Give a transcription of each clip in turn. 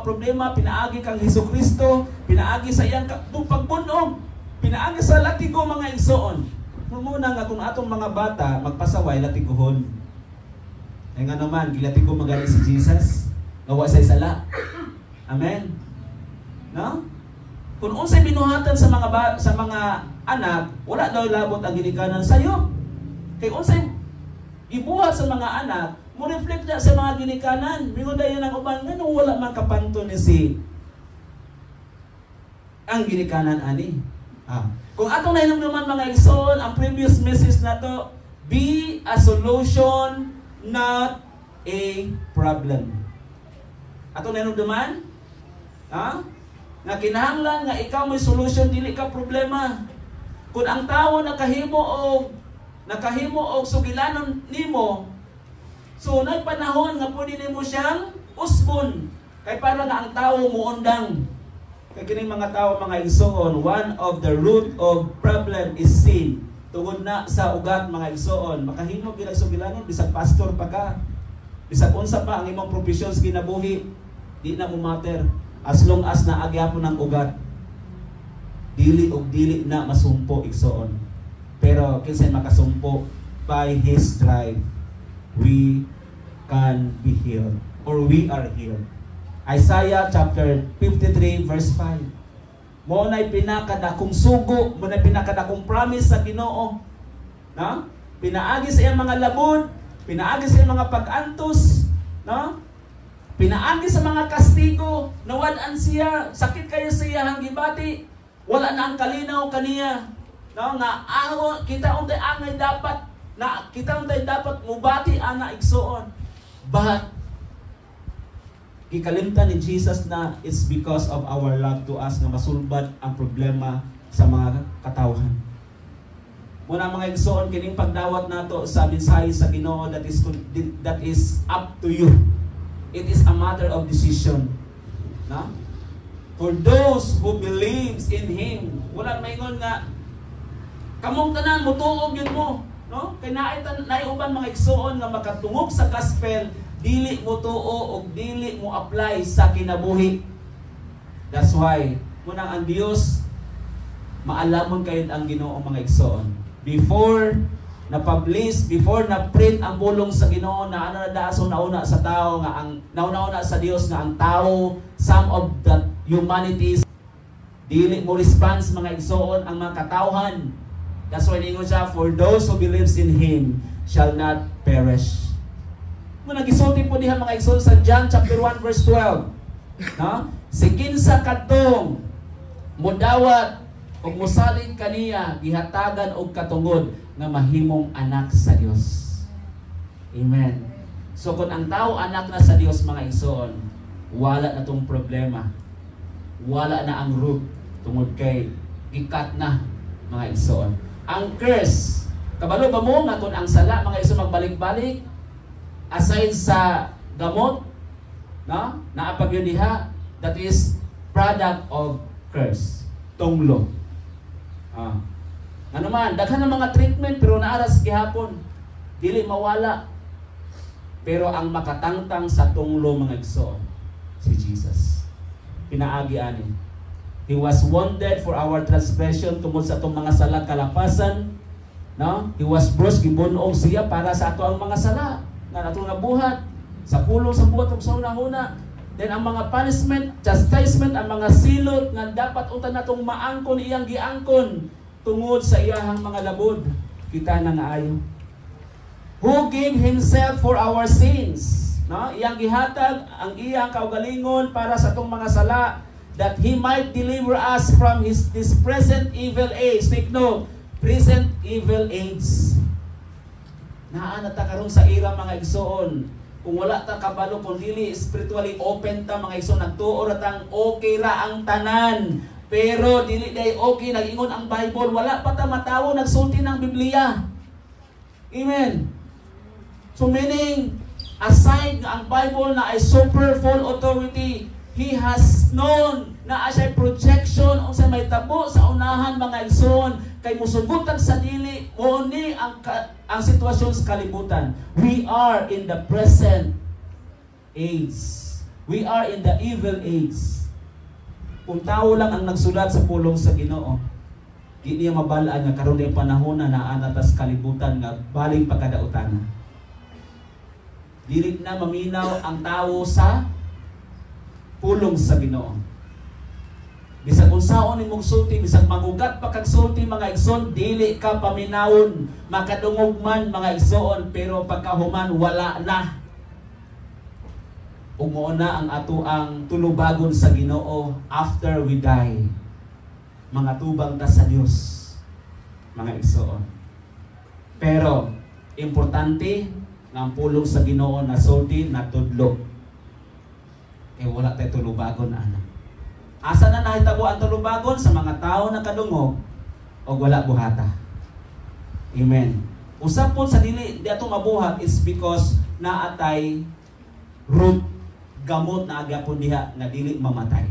problema, pinaagi kang Hesukristo, pinaagi sa iyang pagbunog, pinaagi sa latigo mga igsoon. Muna nga kung atong mga bata magpasaway latiguhon. Ay nga naman, gilatigo magaling si Jesus, gawa sa isala. Amen. No? Kung unsay binuhatan sa mga anak, wala daw labot ang ginikanan sayo. Kay unsay ibuhat sa mga anak, mo reflect na sa mga ginikanan. Mingon dayon ang uban nga wala man kapanto ni si ang ginikanan ani. Kung atong nahinumduman mga igsoon, ang previous message na to, be a solution, not a problem. Atong nahinumduman? Nga kinahanglan nga ikaw may solution, dili ka problema. Kung ang tao nakahimo og sugilanon nimo, so nagpanahon nga pwede nimo siyang usbon. Kay para nga ang tao muundang. Kay kining mga tao mga igsoon, one of the root of problem is sin. Tungod na sa ugat mga igsoon, makahimo gyud sugilanon bisag pastor pa ka. Bisag unsa pa ang imong profesyon kinabuhi, di na mo matter as long as naagyapon ang ugat. Dili og dili na masumpo igsoon. Pero kinsay makasumpo, by His stripe we can be healed, or we are healed. Isaiah chapter 53 verse 5. Mo na'y pinakadakong sugo, mo na'y pinakadakong promise sa Ginoo. No? Pinaagi sa iyang mga labod, pinaagi sa iyang mga pag-antos, no? Pinaagi sa mga kastigo, nawad-an siya, sakit kayo siya hang gibati, wala na ang kalinaw kaniya. No, nga kita untay angay dapat na kita untay dapat mubati ana igsoon. But gikalimtan ni Jesus na it's because of our love to us na masulbad ang problema sa mga katawhan. Muna mga igsoon, kining pagdawat nato sa mensahe sa Ginoo, that is up to you. It is a matter of decision. No? For those who believes in Him, wala maingon nga kamong tanan mutuog yun mo, no? Kay naiuban mga igsoon nga makatungog sa gospel, dili mo tuo o dili mo apply sa kinabuhi. That's why munang ang Dios maalamon kayo ang Ginoo mga igsoon. Before na-publish, before na-print ang bulong sa Ginoo na ano na daso nauna sa tao nga ang nauna sa Dios nga ang tao, some of the humanities dili mo response mga igsoon ang mga katawhan. That's why ningon siya, for those who believes in Him shall not perish. Muna gisulti po diha mga igsoon sa John chapter 1 verse 12. No? Si kinsa kadtong modawat o musalig kaniya gihatagan og katungod nga mahimong anak sa Dios. Amen. So kung ang tao anak na sa Dios mga igsoon, wala na tong problema. Wala na ang root tungod kay gikat na mga igsoon. Ang curse, kabalo ba mo nga kung ang sala mga igsoon magbalik-balik aside sa gamot, no? Naapag yun diha, that is product of curse. Tunglo. Ano man, daghan ng mga treatment pero naaras gihapon. Dili mawala. Pero ang makatangtang sa tunglo mga igsoon, si Jesus. Pinaagi ani. He was wounded for our transgression tungod sa atong mga sala kalapasan. No? He was bruised, gibunog siya para sa ato ang mga sala na atong nabuhat sa pulong sa buhat ug sa una-una. Then ang mga punishment, chastisement, ang mga silot nga dapat unta natong maangkon iyang giangkon tungod sa iyahang mga labod. Kita na nga ayo. Who gave Himself for our sins. No? Iyang gihatag ang iyang kaugalingon para sa atong mga sala, that He might deliver us from this present evil age. Take note, present evil age. Naa ta karon sa ira mga igsoon. Kung wala ta kabalo, kung dili spiritually open ta mga igsoon, nagtuo ra tang okay ra ang tanan. Pero dili day okay, nag-ingon ang Bible, wala pa ta matawo nagsulti ng Biblia. Amen. So meaning, aside nga ang Bible na ay super full authority, He has known na asay projection o sa may tabo sa unahan mga igsoon kay musugutan sa dili o ni ang sitwasyon sa kalibutan. We are in the present age. We are in the evil age. Kung tao lang ang nagsulat sa pulong sa Ginoo, di niya mabalaan nga karon ay panahon na naanatas kalibutan nga baling pagkadautan. Dili na maminaw ang tao sa pulong sa Ginoo. Bisag unsaon imong sulti, bisag magugat pa kag sulti mga igsoon, dili ka paminawon, makadungog man mga igsoon, pero pagkahuman wala na. Umo na ang ato ang tulubagon sa Ginoo after we die. Mga tubang ta sa Dios, mga igsoon. Pero importante nga ang pulong sa Ginoo na sulti na tudlo. Wala tayo tulubagon ana. Asa na nahitabo ang tulubagon? Sa mga tao na kadungog o wala buhata. Amen. Usap po sa dili di ato mabuhat is because naatay root gamot na agapon diha na dili mamatay.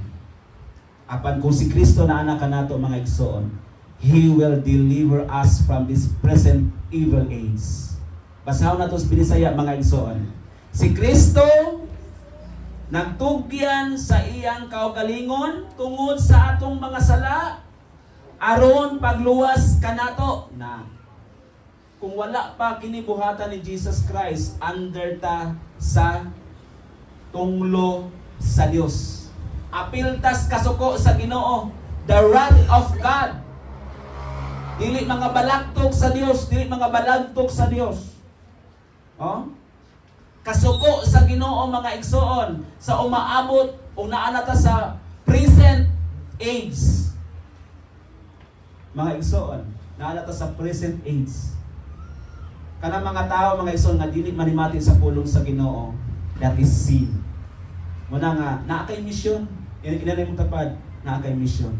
Apan kung si Kristo na anak kanato mga igsoon, He will deliver us from this present evil age. Basahon nato sa Binisaya mga igsoon. Si Kristo nagtugyan sa iyang kaugalingon tungod sa atong mga sala aron pagluwas kanato na kung wala pa kinibuhatan ni Jesus Christ under ta sa tunglo sa Dios. Apiltas kasuko sa Ginoo, the wrath of God. Dili mga balaktok sa Dios, dili mga balagtok sa Dios. Oh? Kasuko sa Ginoo mga igsoon sa umaabot o naanata sa present age. Mga igsoon, naanata sa present age. Kana mga tao mga igsoon nga dili manimati sa pulong sa Ginoo, that is sin. Muna nga naa kay mission, inanay mong tapad, naa kay mission.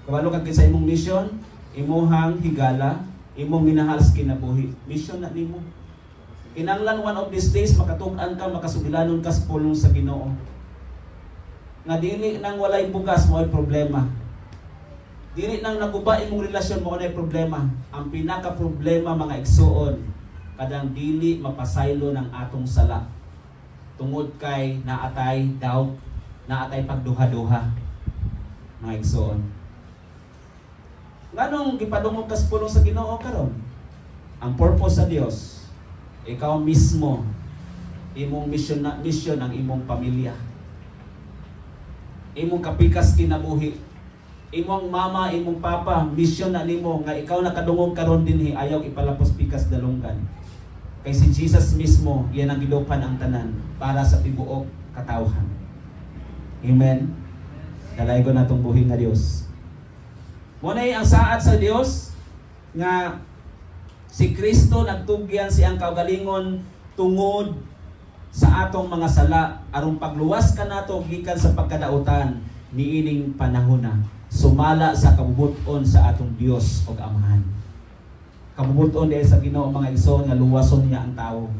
Kabalo kag sa imong mission, imuhang higala, imong minahal sa kinabuhi. Mission na nimo. Kinanglan one of these days makatug-an ka, makasugilanon ka sa pulong sa Ginoo. Nga dili nang walay bugas mo ay problema. Dili nang naguba imong relasyon mo ay problema. Ang pinaka problema mga igsoon, kadang dili mapasaylo ng atong sala. Tungod kay naatay doubt, naatay pagduha-duha. Mga igsoon. Nganong gipadungog ka sa pulong sa Ginoo karon? Ang purpose sa Dios, ikaw mismo, imong mission ang imong pamilya. Imong kapikas kinabuhi. Imong mama, imong papa, mission na nimo nga ikaw nakadungog karon dinhi ayaw ipalapos pikas dalunggan. Kay si Jesus mismo, yan ang gidupan ang tanan para sa tibuok katawhan. Amen. Dalay ko natong buhi nga Dios. Munay ang saad sa Dios nga si Kristo nagtugyan siyang kaugalingon tungod sa atong mga sala aron pagluwas kanato gikan sa pagkadautan niining panahon na sumala sa kabubuton sa atong Dios ug Amahan. Kabubuton diay sa Ginoo mga igsoon nga luwason niya ang tawo.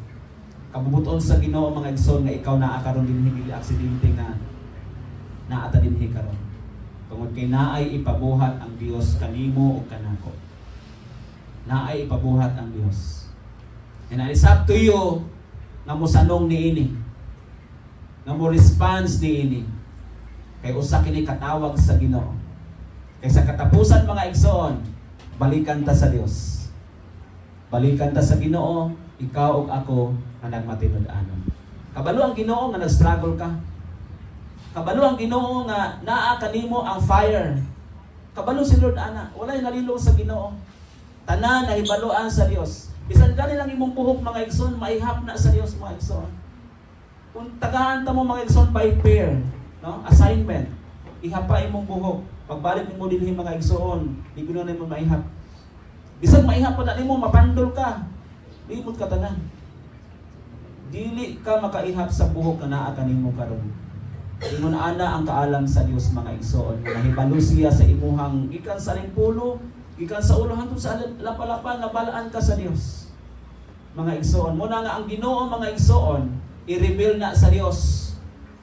Kabubuton sa Ginoo mga igsoon nga ikaw naa karon dinhi dili aksidente nga naata dinhi karon. Tungod kay naay ipabuhat ang Dios kanimo ug kanako. Naay ipabuhat ang Dios. And it's up to you nga mo sanong niini. Nga mo response niini. Kay usa kini katawag sa Ginoo. Kay sa katapusan mga igsoon, balikan ta sa Dios. Balikan ta sa Ginoo, ikaw ug ako nga nagmatinud-anon. Kabalo ang Ginoo nga nag-struggle ka. Kabalo ang Ginoo nga naa kanimo ang fire. Kabalo si Lord ana, walay nalilo sa Ginoo. Tanan na hibaluan sa Dios. Bisan gani lang imong buhok mga igsoon, maihap na sa Dios mga igsoon. Kung tagahan ta mo mga igsoon by pair, no? Assignment. Ihapa imong buhok. Pagbalik nimo dinhi mga igsoon, di kuno na mo maihap. Bisan maihap pa na nimo mapandol ka. Limot ka tanan. Dili ka makaihap sa buhok na naa kanimo karon. Ingon ana ang kaalam sa Dios mga igsoon. Nahibalo siya sa imuhang ikan sa limpulo, ikan sa ulo hangtod sa lapalapan na balaan ka sa Dios. Mga igsoon, muna nga ang Ginoo mga igsoon, i-reveal na sa Dios.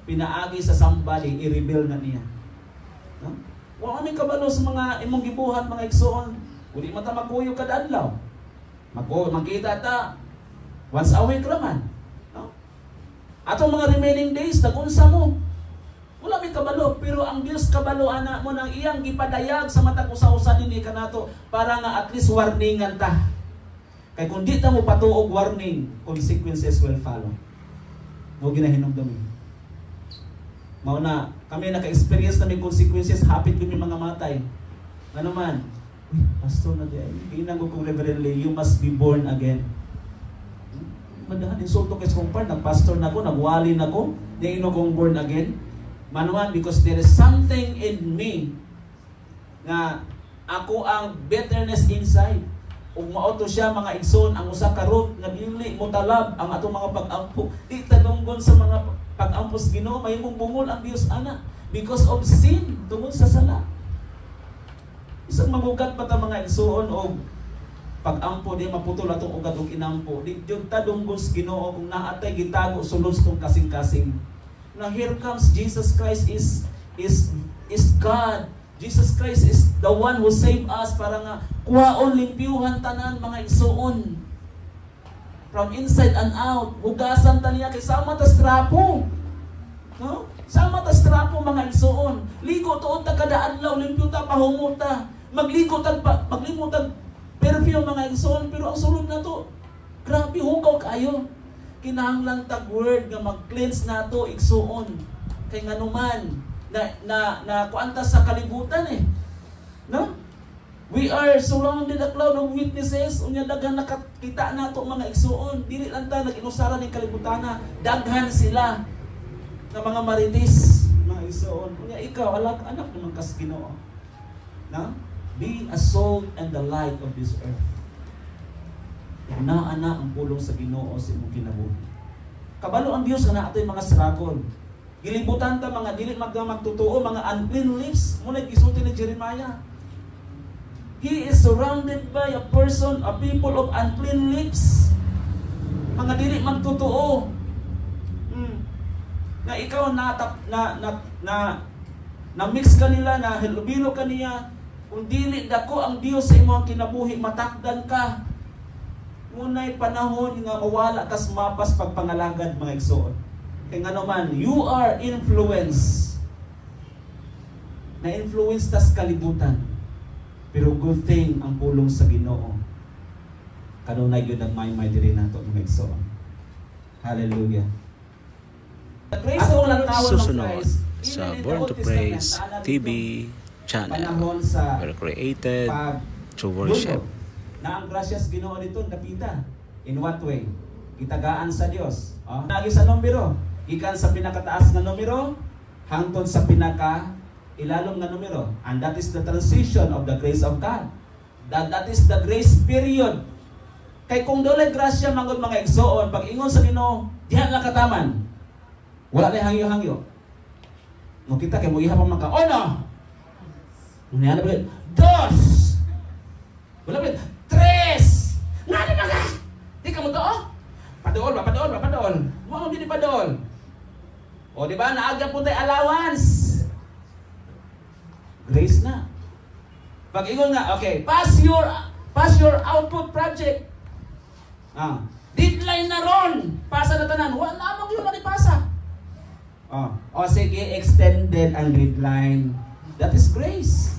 Pinaagi sa somebody, i-reveal na niya. No? Wa may kabalo sa mga imong gibuhat mga igsoon. Kung mata magkuyo kada adlaw. Magkita ta once a week raman. No? Atong mga remaining days, nagunsa mo. Wala may kabalo, pero ang Dios kabalo ana mo nang iyang gipadayag sa matag usa-usa dinhi kanato para nga at least warningan ta. Kay kung di ta mo patuog warning, consequences will follow. Mo ginahinumdum. Mao na kami naka-experience na may consequences, hapit kami mga matay. Ano man? Uy, pastor na di ay. Kinang ko kung Reverend Lee, you must be born again. Madahan insulto kay kumpar, nag-pastor na ko, nagwali na ko, di ino kong born again. Manuan, because there is something in me na ako ang bitterness inside. Ug maoto siya mga igsoon ang usa ka root nga dili mo talab ang atong mga pag-ampo. Di tanunggon sa mga pag-ampos Ginoo, mahimong bungol ang Dios ana because of sin tungod sa sala. Isang magugat pa ta mga igsoon og pag-ampo di maputol atong ugat ug inampo. Di jud ta dunggon sa Ginoo kung naatay gitago sulos tong kasing-kasing. Now here comes Jesus Christ is God. Jesus Christ is the one who saved us para nga kuhaon limpyuhan tanan mga igsoon. From inside and out, hugasan ta niya kay sama ta strapo. No? Sama ta strapo mga igsoon. Ligo tuod ta kada adlaw, limpyo ta pahumot ta. Maglimot tag perfume mga igsoon, pero ang sulod na to, grabe hugaw kayo. Kinahanglan tag word nga mag-cleanse nato igsuon kay nganuman na kuanta sa kalibutan no, we are surrounded a cloud of witnesses unya daghan nakakita nato mga igsuon, dili lang ta nag-inusaran ning kalibutan na daghan sila nga mga marites mga igsuon unya ikaw anak naman kas Ginoo, no, be a salt and the light of this earth. Na ang pulong sa Ginoo sa imong kinabuhi. Kabalo ang Dios nga naatoy mga struggle. Gilibutan ta mga dili magtutuo, mga unclean lips, muna gisulti ni Jeremiah. He is surrounded by a people of unclean lips. Mga dili magtutuo. Na ikaw na mix kanila, na hilubilo kaniya, kung dili dako ang Dios sa imong kinabuhi, matakdan ka. Muna'y panahon nga mawala kas mapas pagpangalagad mga igsoon. Kaya nga naman, you are influence. Na-influence tas kalibutan. Pero good thing ang pulong sa Ginoo. Kanunay yun ang may diri nato mga igsoon. Hallelujah. Susunod sa Born to Praise TV channel. We're created to worship. Na ang gracias Ginoo dito napita. In what way? Gitagaan sa Dios. Lagi sa numero, gikan sa pinakataas nga numero hangtod sa pinaka ilalom nga numero. And that is the transition of the grace of God. That is the grace period. Kay kung dole grasya mangod mga igsoon, pag ingon sa Ginoo, diha na kataman. Wala na hangyo-hangyo. Mo kita kay mo ihapon man ka. Ono. Unya na bilit. Dos. Wala bilit. Tres! Nga na mga! Di ka mo to, Padool. Mo din padool. O di ba, naagya po tayo allowance. Grace na. Pag ingon nga, okay, pass your output project. Deadline na ron. Pasa na tanan. Wala mo yun na ipasa. O sige, extended ang deadline. That is grace.